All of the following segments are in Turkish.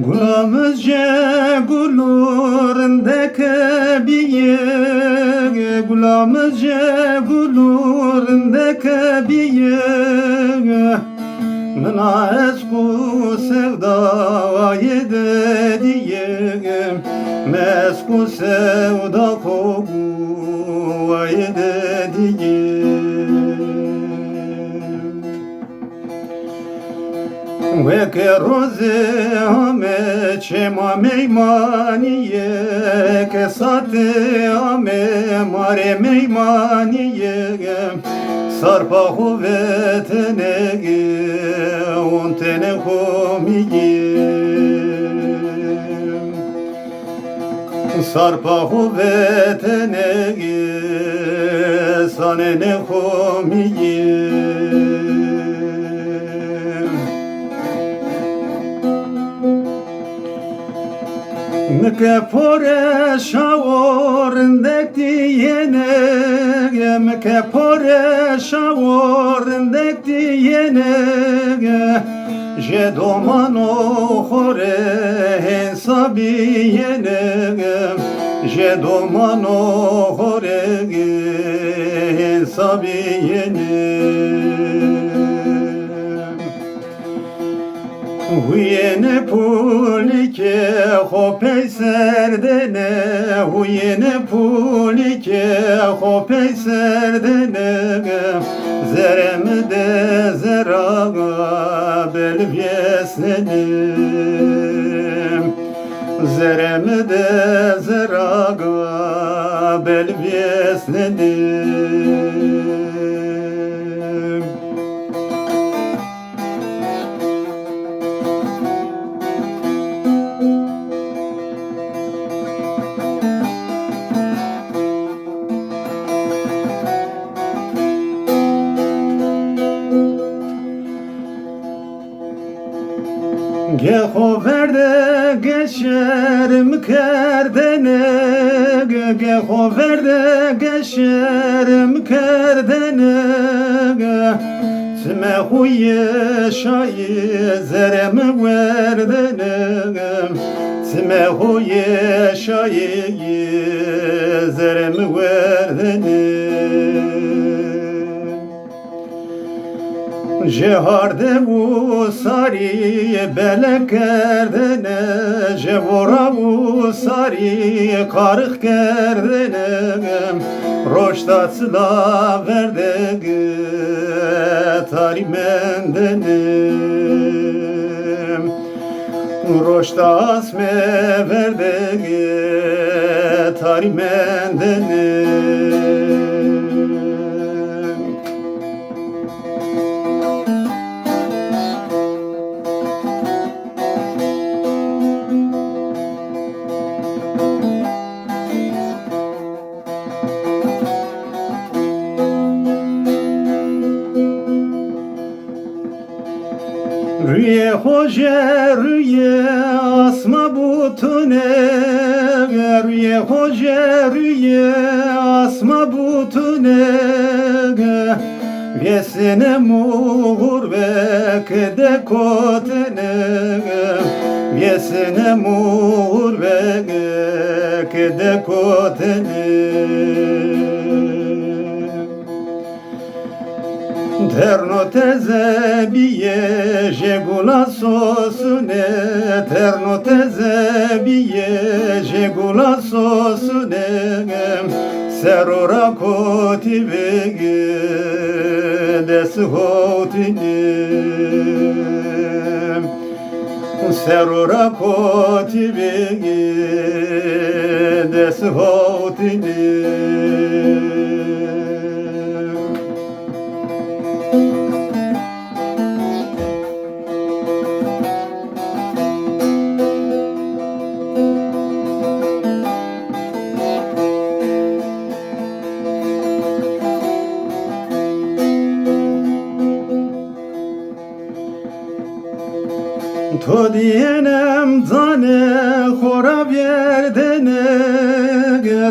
Gulamızca gulurundaki biye, gulamızca gulurundaki biye, Mına esku sevdayı dediğim, mesku sevda koguayı dediğim. Ve ke roze ame çema meymaniye, ke sate ame mare meymaniye, sarpa huvetenege ontene homiye, sarpa huvetenege sanene homiye. Mke pore şavorindek diyene, mke pore şavorindek diyene, je domano hore hesabiyene, je domano hore hesabiyene. Huyene pulike hopey serdene, huyene pulike hopey serdene, zeremde zeraga belvyesnenim, zeremde zeraga belvyesnenim. Geho verde geçerim kerdene, geho verde geçerim kerdene, Tme huye şayı zerem verdene, Tme huye şayı zerem verdene. Jeharde u sari belek kerdene, Jevora u sari karık kerdene, Roşta sıla verdege tarimendenim, Roşta asme verdege tarimendenim. Rüye hoca rüye asma butune, Rüye hoca rüye asma butune, Vyesine muğur vekde kotene, Vyesine muğur vekde kotene. Terno teze biye jegula sosune, terno teze biye jegula sosune, serora koti vege deshotine, serora koti vege deshotine. To diyenem zane xora verdene,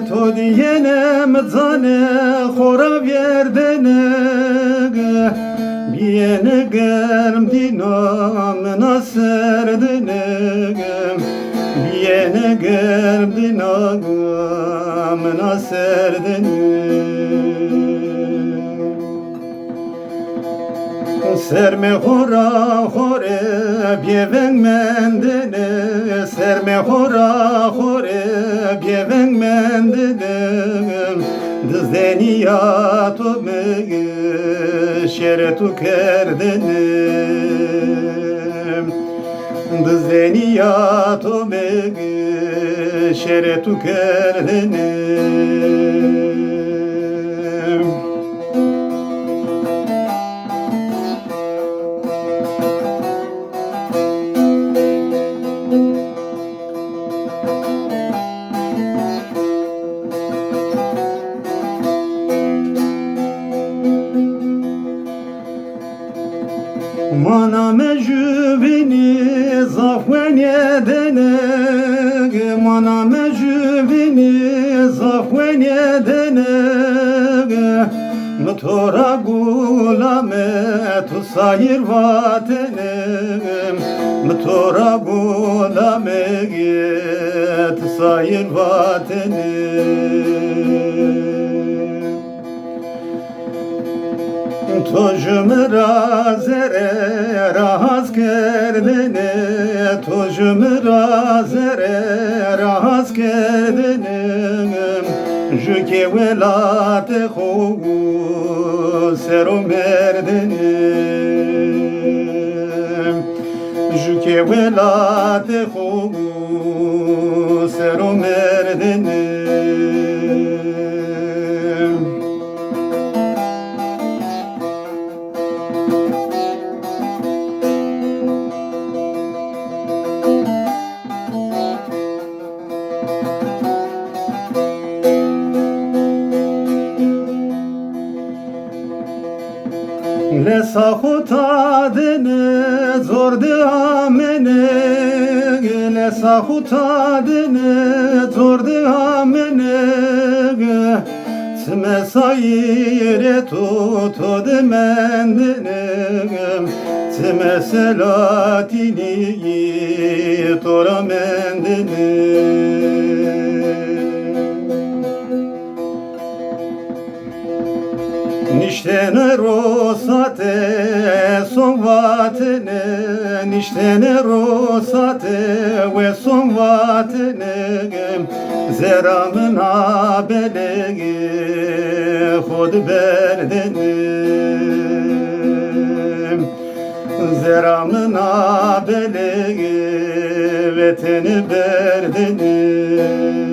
to diyenem zane xora verdene, biyene germ dinam naserdene, biyene germ dinam naserdene. Serme hora hore bieven mendene, serme hora hore bieven mendene, dzdeniyato me şeretu kerdene, dzdeniyato me şeretu kerdene. Mana me juvini zafwenye dene, mana me juvini zafwenye dene, mtora gulame tu sayir vatene, mtora gulame tu sayir vatene. Tojum razere raz kerdene, tojum razere raz kerdene, juke velate xo sero merdene, juke velate xo sero merdene. Lesa hutadene zordi amene, lesa hutadene zordi amene, tsme sayire tutod mendene, tsme selatini tora mendene. Nishtene rosate son vatene, nishtene rosate ve son vatene, zeramın abelegi khod berdene, zeramın abelegi veteni berdene.